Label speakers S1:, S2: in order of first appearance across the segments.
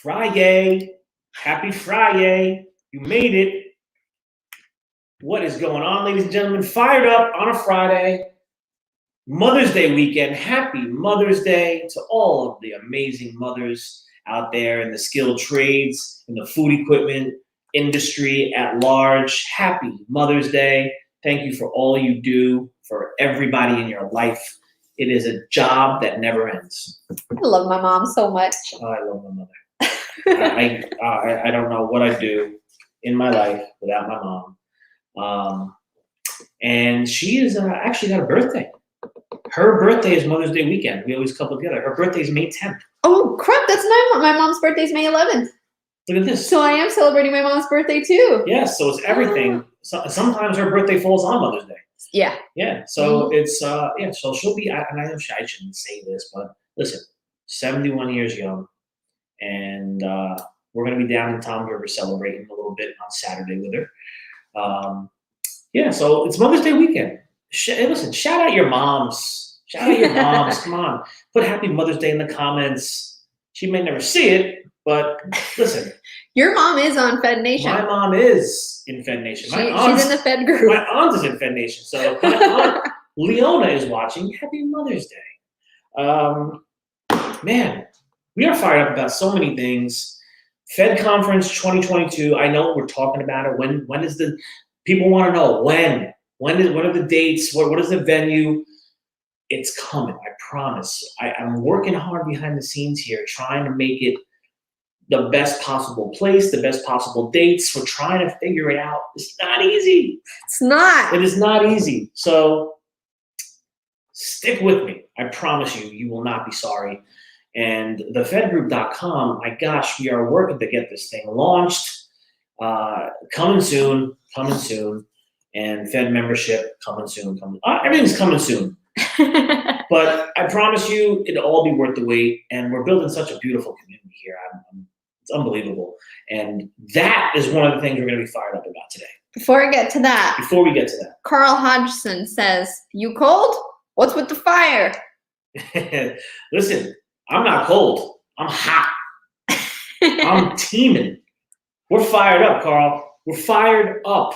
S1: Friday. Happy Friday. You made it. What is going on, ladies and gentlemen? Fired up on a Friday. Mother's Day weekend. Happy Mother's Day to all of the amazing mothers out there in the skilled trades, in the food equipment industry at large. Happy Mother's Day. Thank you for all you do for everybody in your life. It is a job that never ends.
S2: I love my mom so much.
S1: Oh, I love my mother. I don't know what I'd do in my life without my mom. And she is actually got a birthday. Her birthday is Mother's Day weekend. We always couple together. Her birthday is May 10th.
S2: Oh, crap. That's my mom's birthday is May 11th.
S1: Look at this.
S2: So I am celebrating my mom's birthday too.
S1: Yes, so it's everything. Sometimes her birthday falls on Mother's Day.
S2: Yeah.
S1: Yeah, so it's, so she'll be, and I know I shouldn't say this, but listen, 71 years young. And we're going to be down in Toms River celebrating a little bit on Saturday with her. So it's Mother's Day weekend. Listen, shout out your moms. Shout out your moms. Come on. Put Happy Mother's Day in the comments. She may never see it, but listen.
S2: Your mom is on Fed Nation.
S1: My mom is in Fed Nation.
S2: She's in the Fed group.
S1: My aunt is in Fed Nation. So if my aunt Leona is watching, Happy Mother's Day. Man, we are fired up about so many things. Fed Conference 2022. I know we're talking about it. When is the people want to know when? What are the dates? What is the venue? It's coming, I promise. I'm working hard behind the scenes here, trying to make it the best possible place, the best possible dates. We're trying to figure it out. It's not easy.
S2: It's not.
S1: It is not easy. So stick with me. I promise you, you will not be sorry. And thefedgroup.com, my gosh, we are working to get this thing launched. Coming soon. And Fed membership coming soon. Everything's coming soon. But I promise you, it'll all be worth the wait. And we're building such a beautiful community here. It's unbelievable. And that is one of the things we're going to be fired up about today.
S2: Before we get to that, Carl Hodgson says, "You cold? What's with the fire?"
S1: Listen, I'm not cold. I'm hot. I'm teaming. We're fired up, Carl. We're fired up.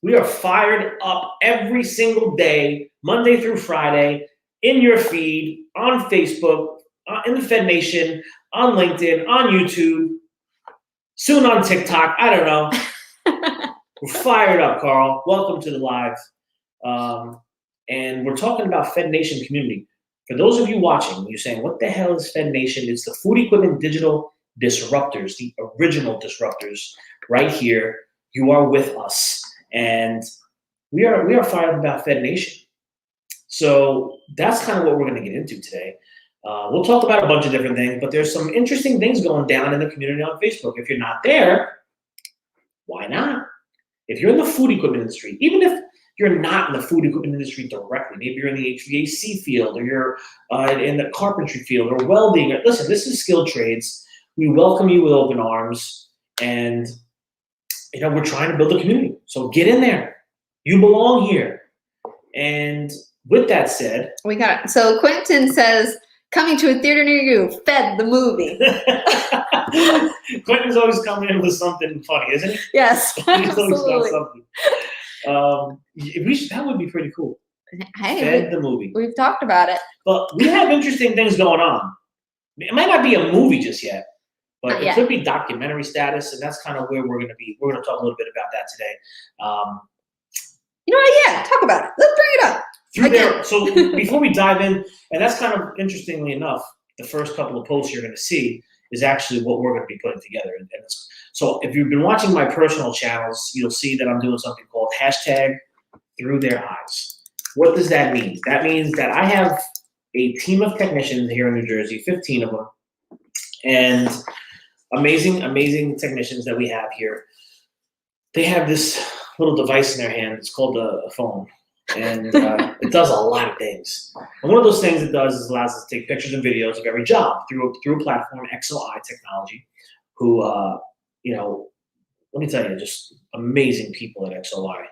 S1: We are fired up every single day, Monday through Friday, in your feed, on Facebook, in the Fed Nation, on LinkedIn, on YouTube, soon on TikTok. I don't know. We're fired up, Carl. Welcome to the live. And we're talking about Fed Nation community. For those of you watching, you're saying, what the hell is Fed Nation? It's the food equipment digital disruptors, the original disruptors right here. You are with us. And we are fired up about Fed Nation. So that's kind of what we're going to get into today. We'll talk about a bunch of different things, but there's some interesting things going down in the community on Facebook. If you're not there, why not? If you're in the food equipment industry, even if you're not in the food equipment industry directly, maybe you're in the HVAC field or you're in the carpentry field or welding. Listen, this is skilled trades. We welcome you with open arms, and we're trying to build a community. So get in there. You belong here. And with that said,
S2: we got it. So Quentin says, "Coming to a theater near you, Fed the movie."
S1: Quentin's always coming in with something funny, isn't he?
S2: Yes,
S1: He's always
S2: absolutely.
S1: got something. That would be pretty cool.
S2: Hey,
S1: Fed the movie.
S2: We've talked about it.
S1: But we have interesting things going on. It might not be a movie just yet, but it could be documentary status, and that's kind of where we're going to be. We're going to talk a little bit about that today.
S2: You know what? Yeah, talk about it. Let's bring it up.
S1: Through there. So before we dive in, and that's kind of interestingly enough, the first couple of posts you're going to see is actually what we're going to be putting together. And so if you've been watching my personal channels, you'll see that I'm doing something called #Through Their Eyes. What does that mean? That means that I have a team of technicians here in New Jersey, 15 of them, and amazing technicians that we have here. They have this little device in their hand. It's called a phone. And it does a lot of things. And one of those things it does is allows us to take pictures and videos of every job through a platform, XOI Technology, who, let me tell you, just amazing people at XOI.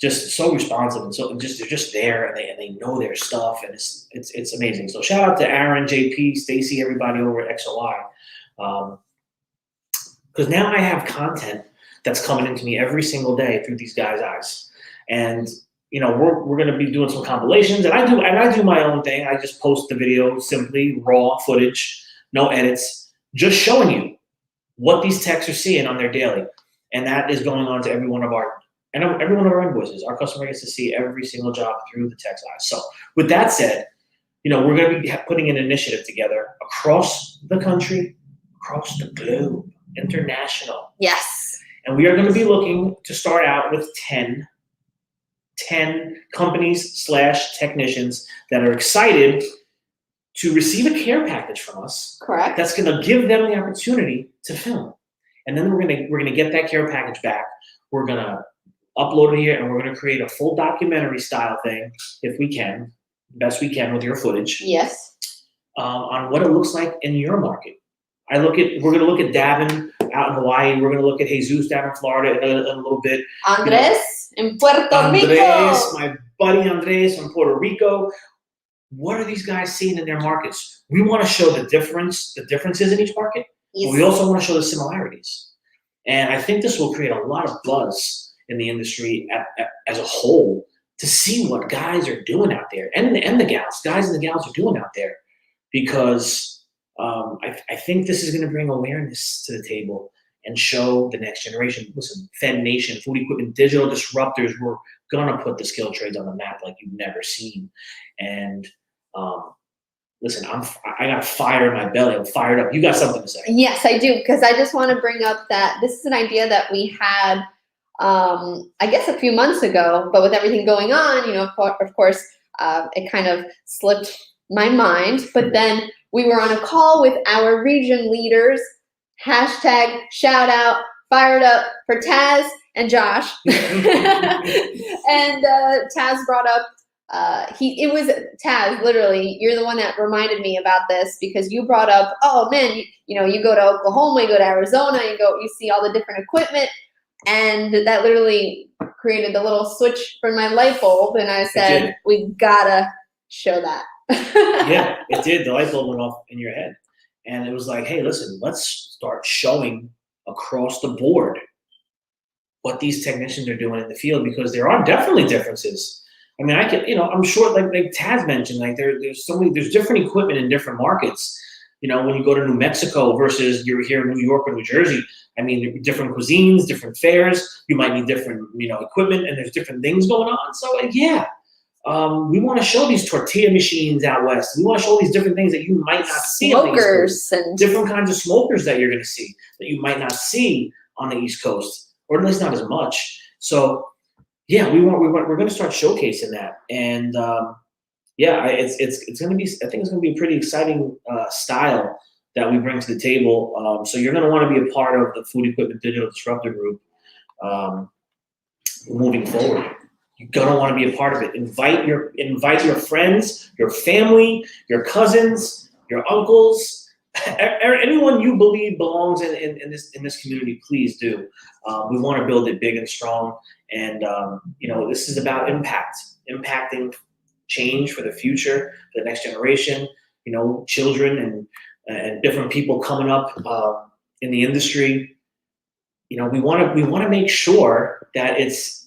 S1: just so responsive and so just they're just there and they know their stuff and it's amazing. So shout out to Aaron, JP, Stacy, everybody over at XOI, because now I have content that's coming into me every single day through these guys' eyes, and we're going to be doing some compilations, and I do my own thing. I just post the video simply raw footage, no edits, just showing you what these techs are seeing on their daily, and that is going on to every one of our invoices. Our customer gets to see every single job through the tech's eyes. So with that said, we're going to be putting an initiative together across the country, across the globe, international.
S2: Yes.
S1: And we are going to be looking to start out with 10 companies / technicians that are excited to receive a care package from us.
S2: Correct.
S1: That's going to give them the opportunity to film. And then we're going to get that care package back. We're going to upload it here, and we're going to create a full documentary style thing, if we can, best we can with your footage.
S2: Yes.
S1: On what it looks like in your market. We're going to look at Davin out in Hawaii. We're going to look at Jesus down in Florida in a little bit.
S2: Andres in Puerto Rico.
S1: My buddy Andres from Puerto Rico. What are these guys seeing in their markets? We want to show the differences in each market, but we also want to show the similarities. And I think this will create a lot of buzz in the industry as a whole to see what guys are doing out there, and the gals, guys and the gals are doing out there, because I think this is going to bring awareness to the table and show the next generation. Listen, Fed Nation, Food Equipment Digital Disruptors, we're going to put the skilled trades on the map like you've never seen. And listen, I got fire in my belly. I'm fired up. You got something to say?
S2: Yes, I do, because I just want to bring up that this is an idea that we had, I guess, a few months ago, but with everything going on, of course, it kind of slipped my mind. But then we were on a call with our region leaders. Hashtag shout out, fired up for Taz and Josh. And Taz brought up, it was Taz, literally, you're the one that reminded me about this, because you brought up, oh man, you go to Oklahoma, you go to Arizona, you see all the different equipment, and that literally created a little switch for my light bulb, and I said, we gotta show that.
S1: Yeah, it did. The light bulb went off in your head, and it was like, hey, listen, let's start showing across the board what these technicians are doing in the field, because there are definitely differences. I mean, I'm sure, like Taz mentioned, like there's different equipment in different markets. When you go to New Mexico versus you're here in New York or New Jersey, I mean, different cuisines, different fares. You might need different, equipment, and there's different things going on. So, we want to show these tortilla machines out west. We want to show these different things that you might not see.
S2: Smokers and
S1: different kinds of smokers that you're going to see that you might not see on the East Coast, or at least not as much. So, yeah, we're going to start showcasing that, and it's going to be. I think it's going to be a pretty exciting style that we bring to the table. So you're going to want to be a part of the Food Equipment Digital Disruptor Group moving forward. You're going to want to be a part of it. Invite your friends, your family, your cousins, your uncles, anyone you believe belongs in this community. Please do. We want to build it big and strong. And, this is about impacting change for the future, for the next generation, children and different people coming up in the industry. We want to make sure that it's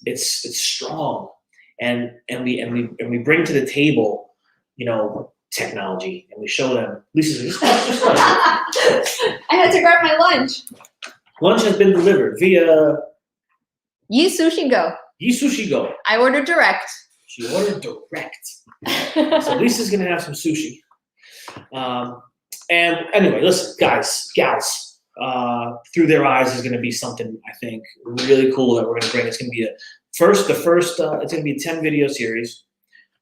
S1: strong, and we bring to the table, technology, and we show them. Lisa,
S2: I had to grab my lunch.
S1: Lunch has been delivered via
S2: Yi Sushi Go.
S1: Yi Sushi Go.
S2: I ordered direct.
S1: She ordered direct. So Lisa's gonna have some sushi. And anyway, listen, guys, gals, Through Their Eyes is gonna be something I think really cool that we're gonna bring. It's gonna be it's gonna be a 10 video series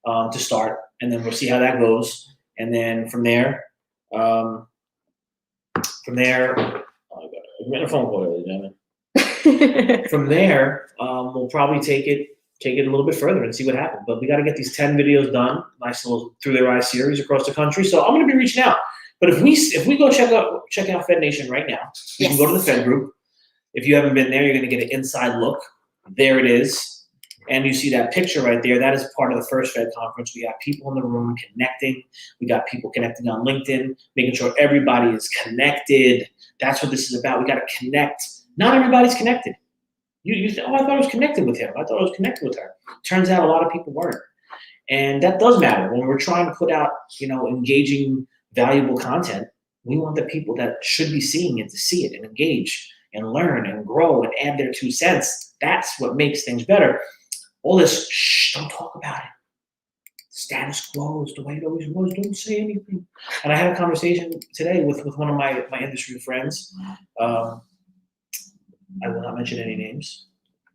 S1: to start, and then we'll see how that goes. And then from there, oh my God, I'm getting a phone call, ladies and gentlemen. From there, we'll probably take it a little bit further and see what happens. But we got to get these 10 videos done, nice little Through Their Eyes series across the country. So I'm going to be reaching out. But if we go check out Fed Nation right now, you can go to the Fed group. If you haven't been there, you're going to get an inside look. There it is. And you see that picture right there. That is part of the First Fed conference. We got people in the room connecting. We got people connecting on LinkedIn, making sure everybody is connected. That's what this is about. We got to connect. Not everybody's connected. You say, oh, I thought I was connected with him. I thought I was connected with her. Turns out a lot of people weren't. And that does matter. When we're trying to put out, engaging, valuable content, we want the people that should be seeing it to see it and engage and learn and grow and add their 2 cents. That's what makes things better. All this, shh, don't talk about it. Status quo is the way it always was. Don't say anything. And I had a conversation today with one of my industry friends. I will not mention any names.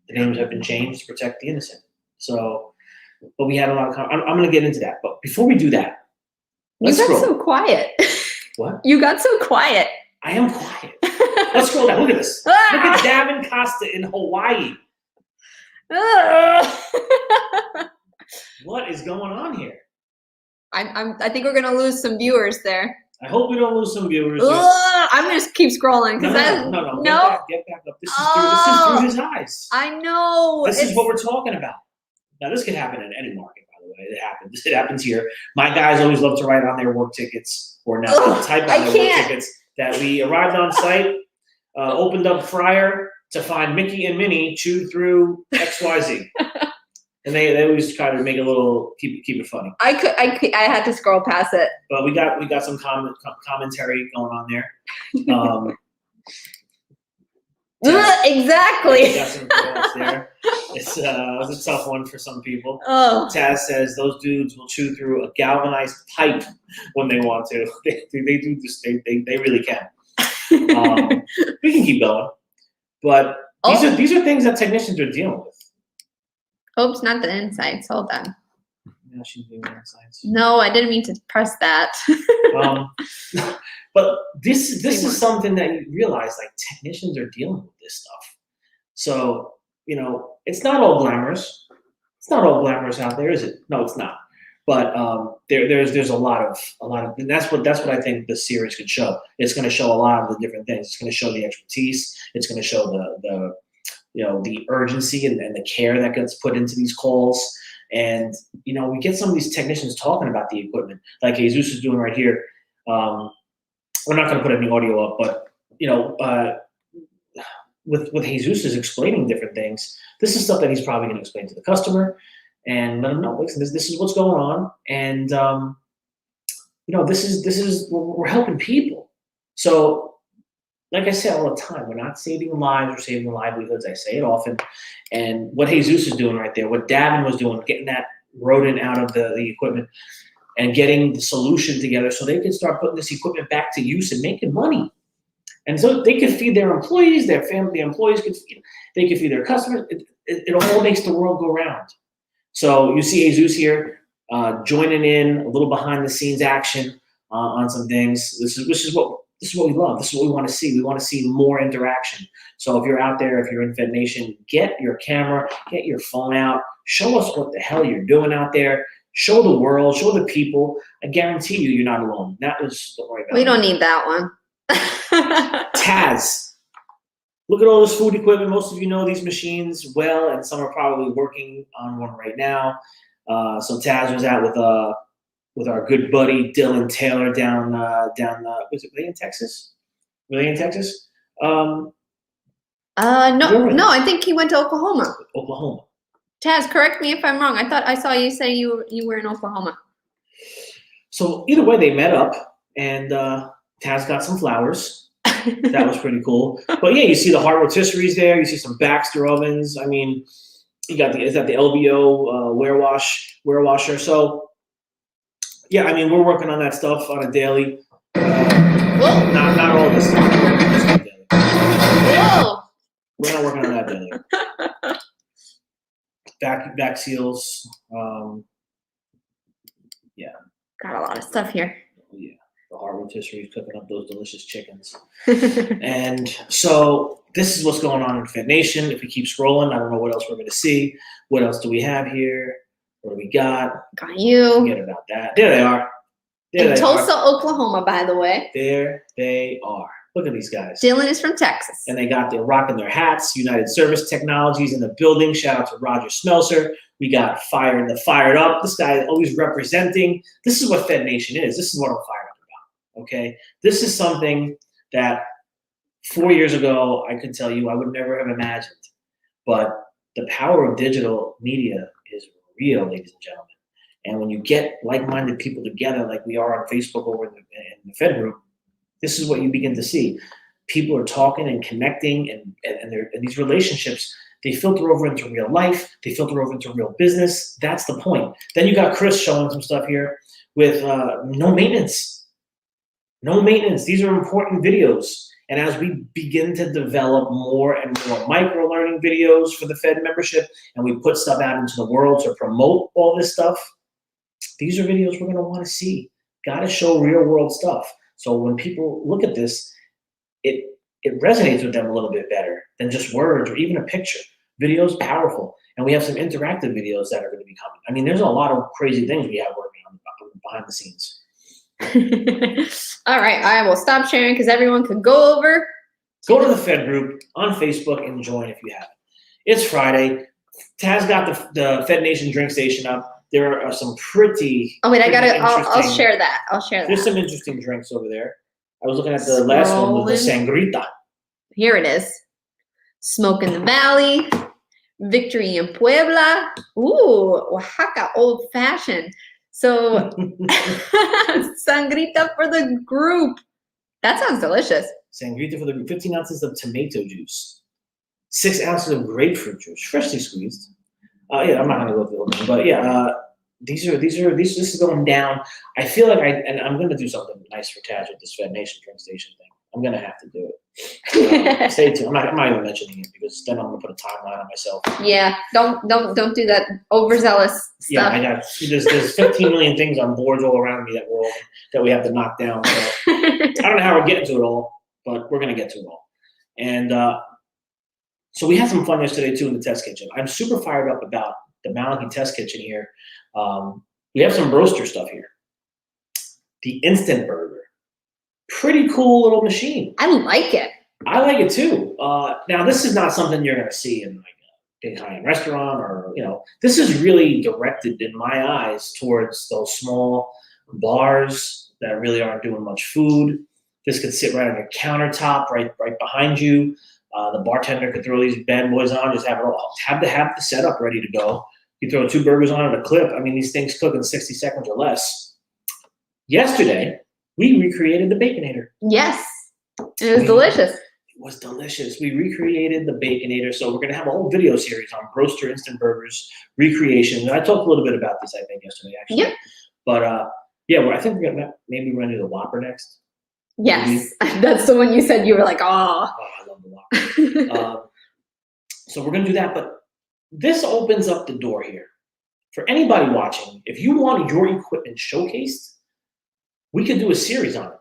S1: The names have been changed to protect the innocent. So, but we had a lot of. I'm going to get into that. But before we do that,
S2: you got so quiet.
S1: What?
S2: You got so quiet.
S1: I am quiet. Let's scroll down. Look at this. Look at Davin Costa in Hawaii. What is going on here?
S2: I think we're gonna lose some viewers there.
S1: I hope we don't lose some viewers.
S2: I'm gonna just keep scrolling.
S1: No. Get back up. This is through his eyes.
S2: I know.
S1: This is what we're talking about. Now, this can happen in any market, by the way. It happens. It happens here. My guys always love to write on their work tickets or now type on their work tickets that we arrived on site, opened up Fryer to find Mickey and Minnie chewed through XYZ. And they always try to make a little keep it funny.
S2: I had to scroll past it.
S1: But we got some commentary going on there.
S2: Exactly.
S1: Got some comments there. It's a tough one for some people.
S2: Oh.
S1: Taz says those dudes will chew through a galvanized pipe when they want to. They do this. They really can. We can keep going, but these are things that technicians are dealing with.
S2: Oops, not the insights. Hold on.
S1: Yeah, she's doing insights.
S2: No, I didn't mean to press that.
S1: But this is something that you realize, like, technicians are dealing with this stuff. So, it's not all glamorous. It's not all glamorous out there, is it? No, it's not. But there's a lot of, and that's what I think the series could show. It's going to show a lot of the different things. It's going to show the expertise. It's going to show the urgency and the care that gets put into these calls. And, we get some of these technicians talking about the equipment, like Jesus is doing right here. We're not going to put any audio up, but, with Jesus is explaining different things. This is stuff that he's probably going to explain to the customer and let them know, listen, this is what's going on. And, this is we're helping people. So, like I say all the time, we're not saving lives, we're saving livelihoods. I say it often. And what Jesus is doing right there, what Davin was doing, getting that rodent out of the equipment and getting the solution together so they can start putting this equipment back to use and making money. And so they can feed their employees, their family, the employees they can feed their customers. It all makes the world go round. So you see Jesus here joining in a little behind the scenes action on some things. This is what we love. This is what we want to see. We want to see more interaction. So if you're out there, if you're in Fed Nation, get your camera, get your phone out, show us what the hell you're doing out there. Show the world, show the people. I guarantee you're not alone. Don't worry about it.
S2: We don't need that one.
S1: Taz. Look at all this food equipment. Most of you know these machines well, and some are probably working on one right now. So Taz was out with our good buddy Dylan Taylor down was it in Texas? Really in Texas?
S2: No, I think he went to Oklahoma.
S1: Oklahoma.
S2: Taz, correct me if I'm wrong. I thought I saw you say you were in Oklahoma.
S1: So either way, they met up, and Taz got some flowers. That was pretty cool. But yeah, you see the hard rotisseries there. You see some Baxter ovens. I mean, you got the LBO warewasher. So yeah, I mean, we're working on that stuff on a daily. Not all this stuff. We're working on this on a daily.
S2: Whoa.
S1: We're not working on that daily. Back seals. Yeah.
S2: Got a lot of stuff here.
S1: Yeah. The hard rotisserie cooking up those delicious chickens. And so this is what's going on in Fed Nation. If we keep scrolling, I don't know what else we're going to see. What else do we have here? What do we got?
S2: Got you.
S1: Forget about that. There they are.
S2: In Tulsa, Oklahoma, by the way.
S1: There they are. Look at these guys.
S2: Dylan is from Texas.
S1: And they're rocking their hats. United Service Technologies in the building. Shout out to Roger Smelser. We got Fired Up. This guy is always representing. This is what Fed Nation is. This is what I'm fired up about. Okay, this is something that 4 years ago I could tell you I would never have imagined. But the power of digital media is real, ladies and gentlemen. And when you get like-minded people together, like we are on Facebook over in the Fed group, this is what you begin to see. People are talking and connecting, and these relationships, they filter over into real life. They filter over into real business. That's the point. Then you got Chris showing some stuff here with no maintenance. No maintenance. These are important videos. And as we begin to develop more and more micro-learning videos for the Fed membership, and we put stuff out into the world to promote all this stuff, these are videos we're going to want to see. Got to show real-world stuff. So when people look at this, it resonates with them a little bit better than just words or even a picture. Video is powerful. And we have some interactive videos that are going to be coming. I mean, there's a lot of crazy things we have working on behind the scenes.
S2: All right, I will stop sharing because everyone could go over.
S1: Go to the Fed group on Facebook and join if you haven't. It's Friday. Taz got the Fed Nation drink station up. There are some pretty.
S2: Oh wait, I'll share that.
S1: There's some interesting drinks over there. I was looking at the last one with the Sangrita.
S2: Here it is. Smoke in the Valley. Victory in Puebla. Ooh, Oaxaca old fashioned. So Sangrita for the group. That sounds delicious.
S1: Sangrita for the group. 15 ounces of tomato juice. 6 ounces of grapefruit juice, freshly squeezed. Yeah, I'm not gonna go through them, but yeah, this is going down. I feel like I'm gonna do something nice for Taz with this Fed Nation drink station thing. I'm gonna have to do it. Stay tuned. I'm not even mentioning it because then I'm gonna put a timeline on myself.
S2: Yeah, don't do that overzealous stuff.
S1: Yeah, I got. There's 15 million things on boards all around me that we have to knock down. So I don't know how we're getting to it all, but we're gonna get to it all. And so we had some fun yesterday too in the test kitchen. I'm super fired up about the Malachi test kitchen here. We have some roaster stuff here. The Instant Burger. Pretty cool little machine.
S2: I like it.
S1: I like it too. Now, this is not something you're going to see in like a big high-end restaurant or, this is really directed in my eyes towards those small bars that really aren't doing much food. This could sit right on your countertop, right behind you. The bartender could throw these bad boys on, just have the setup ready to go. You throw 2 burgers on at a clip. I mean, these things cook in 60 seconds or less. Yesterday, we recreated the Baconator.
S2: Yes, it was delicious.
S1: It was delicious. We recreated the Baconator. So we're going to have a whole video series on roaster instant burgers recreation. And I talked a little bit about this, I think, yesterday, actually. Yep. But yeah, I think we're going to do the Whopper next.
S2: Yes, that's the one you said you were like, oh.
S1: I love the Whopper. So we're going to do that. But this opens up the door here. For anybody watching, if you want your equipment showcased, we could do a series on it.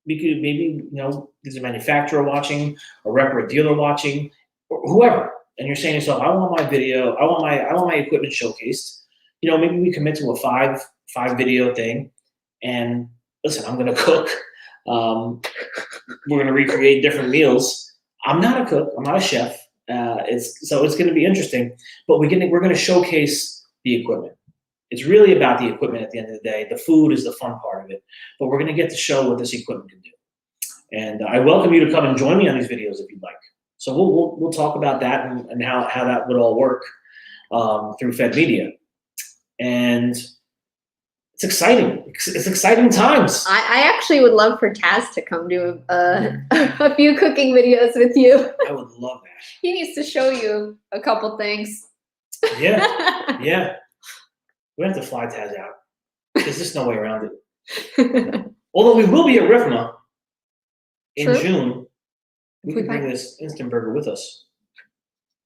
S1: We could maybe, there's a manufacturer watching, a rep or a dealer watching, or whoever. And you're saying to yourself, I want my video, I want my equipment showcased. Maybe we commit to a five video thing. And listen, I'm going to cook. We're going to recreate different meals. I'm not a cook. I'm not a chef. It's going to be interesting. But we're going to showcase the equipment. It's really about the equipment at the end of the day. The food is the fun part of it. But we're going to get to show what this equipment can do. And I welcome you to come and join me on these videos if you'd like. So we'll talk about that and how that would all work through Fed Media. And it's exciting. It's exciting times.
S2: I actually would love for Taz to come do a few cooking videos with you.
S1: I would love that.
S2: He needs to show you a couple things.
S1: Yeah, yeah. We have to fly Taz out. There's just no way around it. Although we will be at RIFMA in June. We can bring this instant burger with us.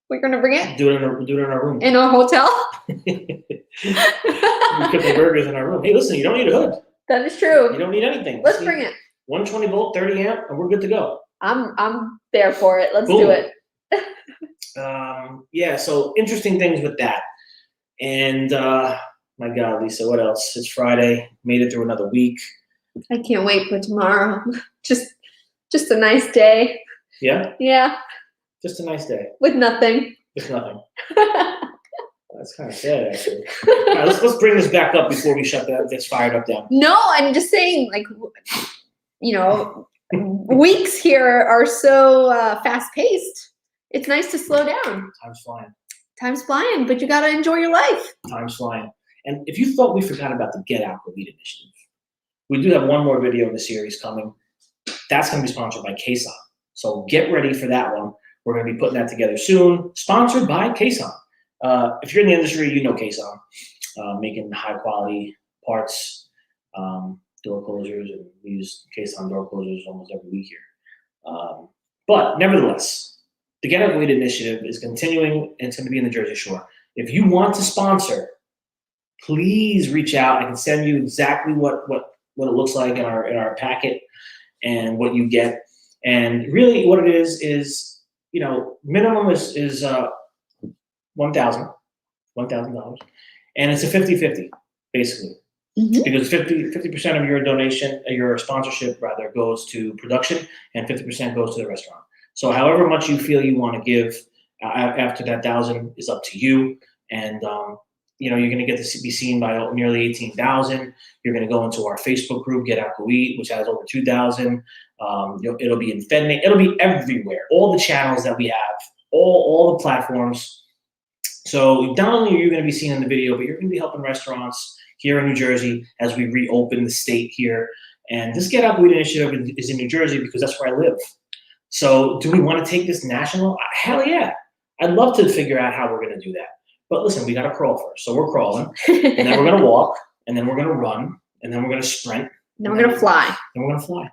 S2: We're gonna bring it?
S1: Do it in our room.
S2: In a hotel?
S1: We cook the burgers in our room. Hey, listen, you don't need a hood.
S2: That is true.
S1: You don't need anything.
S2: Let's bring it.
S1: 120 volt, 30 amp, and we're good to go.
S2: I'm there for it. Let's
S1: Boom.
S2: Do it.
S1: Yeah, so interesting things with that. And my God, Lisa, what else? It's Friday. Made it through another week.
S2: I can't wait for tomorrow. Just Just a nice day.
S1: Yeah,
S2: Yeah,
S1: just a nice day.
S2: with nothing.
S1: Just nothing. That's kind of sad, actually. All right, let's bring this back up before we shut this fired up down.
S2: No, I'm just saying, like, you know, weeks here are so fast paced. It's nice to slow down.
S1: Time's flying.
S2: Time's flying, but you got to enjoy your life.
S1: Time's flying. And if you thought we forgot about the Get Out Go Eat initiative, we do have one more video in the series coming. That's going to be sponsored by Kason. So get ready for that one. We're going to be putting that together soon. Sponsored by Kason. If you're in the industry, you know Kason, making high quality parts, door closers, and we use Kason door closers almost every week here. But nevertheless, the Get Out Go Eat initiative is continuing, and it's going to be in the Jersey Shore. If you want to sponsor, please reach out. I can send you exactly what it looks like in our packet and what you get. And really, what it is minimum is $1,000, and it's a 50-50 basically, because 50% of your donation, your sponsorship rather, goes to production, and 50% goes to the restaurant. So however much you feel you want to give after that 1,000 is up to you, and you're going to get to be seen by nearly 18,000. You're going to go into our Facebook group, Get Out Go Eat, which has over 2,000. It'll be in FedNate. It'll be everywhere. All the channels that we have, all the platforms. So not only are you going to be seen in the video, but you're going to be helping restaurants here in New Jersey as we reopen the state here. And this Get Out Go Eat initiative is in New Jersey because that's where I live. So do we want to take this national? Hell yeah. I'd love to figure out how we're going to do that. But listen, we got to crawl first. So we're crawling, and then we're going to walk, and then we're going to run, and then we're going to sprint.
S2: Then we're going to fly.
S1: Then we're going to fly.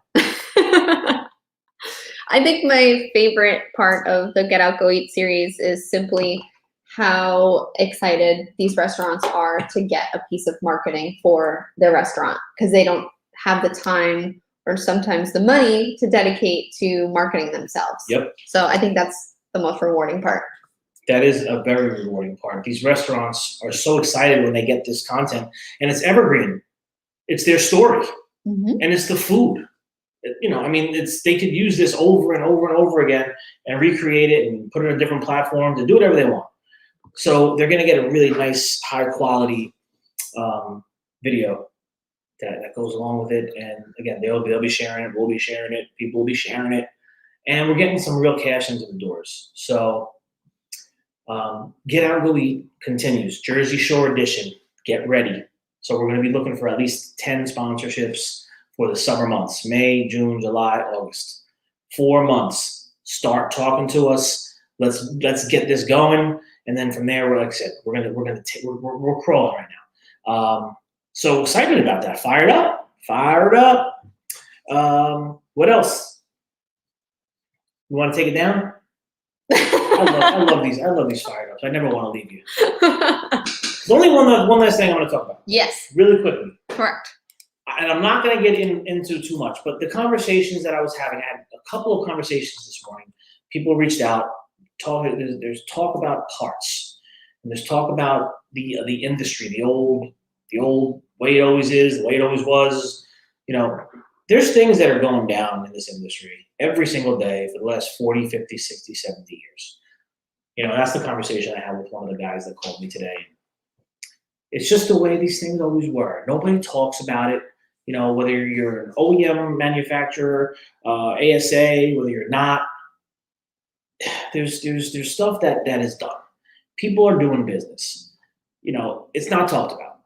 S2: I think my favorite part of the Get Out Go Eat series is simply how excited these restaurants are to get a piece of marketing for their restaurant, because they don't have the time or sometimes the money to dedicate to marketing themselves.
S1: Yep.
S2: So I think that's the most rewarding part.
S1: That is a very rewarding part. These restaurants are so excited when they get this content, and it's evergreen. It's their story, and it's the food. They could use this over and over and over again and recreate it and put it on a different platform to do whatever they want. So they're going to get a really nice, high quality video that goes along with it. And again, they'll be sharing it. We'll be sharing it. People will be sharing it, and we're getting some real cash into the doors. So Get Out Go Eat continues. Jersey Shore edition. Get ready. So we're going to be looking for at least 10 sponsorships for the summer months: May, June, July, August. 4 months. Start talking to us. Let's get this going, and then from there, like I said, we're crawling right now. So excited about that. Fired up. What else? You want to take it down? I love these fired ups. I never want to leave you. There's only one last thing I want to talk about.
S2: Yes.
S1: Really quickly.
S2: Correct.
S1: And I'm not going to get into too much, but the conversations that I was having, I had a couple of conversations this morning. People reached out. There's talk about parts, and there's talk about the industry, the old way it always is, the way it always was. There's things that are going down in this industry every single day for the last 40, 50, 60, 70 years. That's the conversation I had with one of the guys that called me today. It's just the way these things always were. Nobody talks about it. Whether you're an OEM manufacturer, ASA, whether you're not, there's stuff that is done. People are doing business. It's not talked about.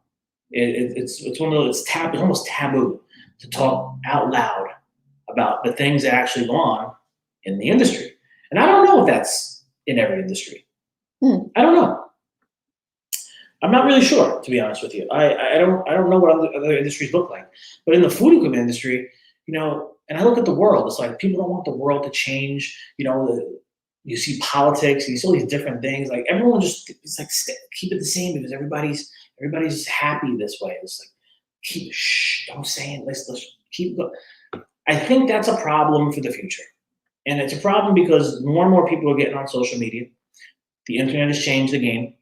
S1: It's one of those. It's almost taboo to talk out loud about the things that actually go on in the industry. And I don't know if that's in every industry. I don't know. I'm not really sure, to be honest with you. I don't know what other industries look like. But in the food equipment industry, and I look at the world, it's like people don't want the world to change. You see politics, you see all these different things. Like everyone it's like keep it the same because everybody's happy this way. It's like don't say it. Let's keep going. I think that's a problem for the future, and it's a problem because more and more people are getting on social media. The internet has changed the game.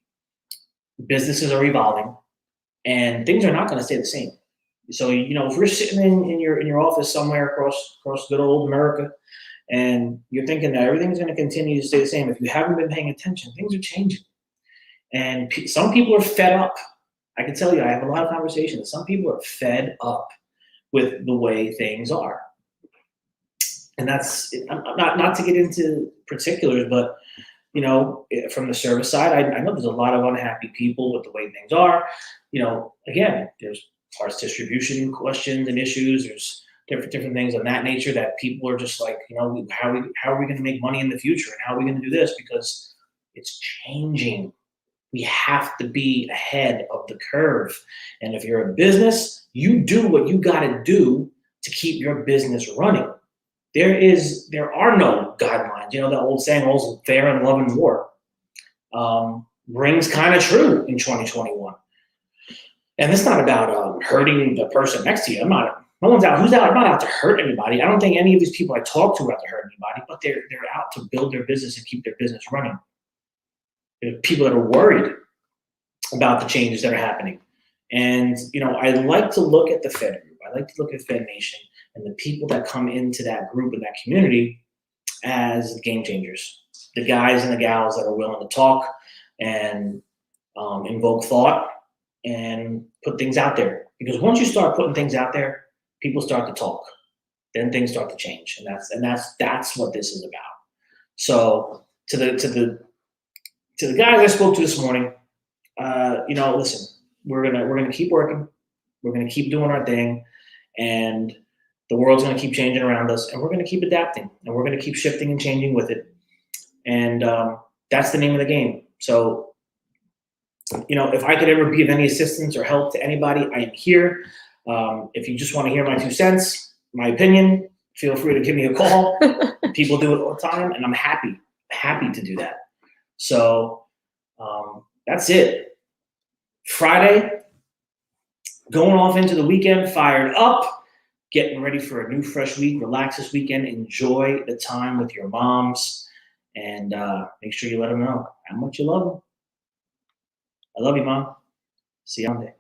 S1: Businesses are evolving, and things are not going to stay the same. So, if we're sitting in your office somewhere across good old America, and you're thinking that everything's going to continue to stay the same, if you haven't been paying attention, things are changing. And some people are fed up. I can tell you, I have a lot of conversations. Some people are fed up with the way things are. And that's not to get into particulars, but from the service side, I know there's a lot of unhappy people with the way things are. Again, there's parts distribution questions and issues. There's different things of that nature that people are just like, how are we going to make money in the future, and how are we going to do this, because it's changing. We have to be ahead of the curve. And if you're a business, you do what you got to do to keep your business running. There are no guidelines. The old saying, all's fair in love and war, rings kind of true in 2021. And it's not about hurting the person next to you. No one's out. Who's out? I'm not out to hurt anybody. I don't think any of these people I talk to are out to hurt anybody, but they're out to build their business and keep their business running. There are people that are worried about the changes that are happening. And, I like to look at the Fed group. I like to look at Fed Nation and the people that come into that group and that community as game changers. The guys and the gals that are willing to talk and invoke thought and put things out there. Because once you start putting things out there, people start to talk. Then things start to change. And that's what this is about. So to the guys I spoke to this morning, listen, we're gonna keep working, we're gonna keep doing our thing, and the world's gonna keep changing around us, and we're gonna keep adapting, and we're gonna keep shifting and changing with it. And that's the name of the game. So, if I could ever be of any assistance or help to anybody, I am here. If you just want to hear my 2 cents, my opinion, feel free to give me a call. People do it all the time, and I'm happy to do that. So that's it. Friday, going off into the weekend, fired up, getting ready for a new fresh week. Relax this weekend. Enjoy the time with your moms, and make sure you let them know how much you love them. I love you, Mom. See you on Monday.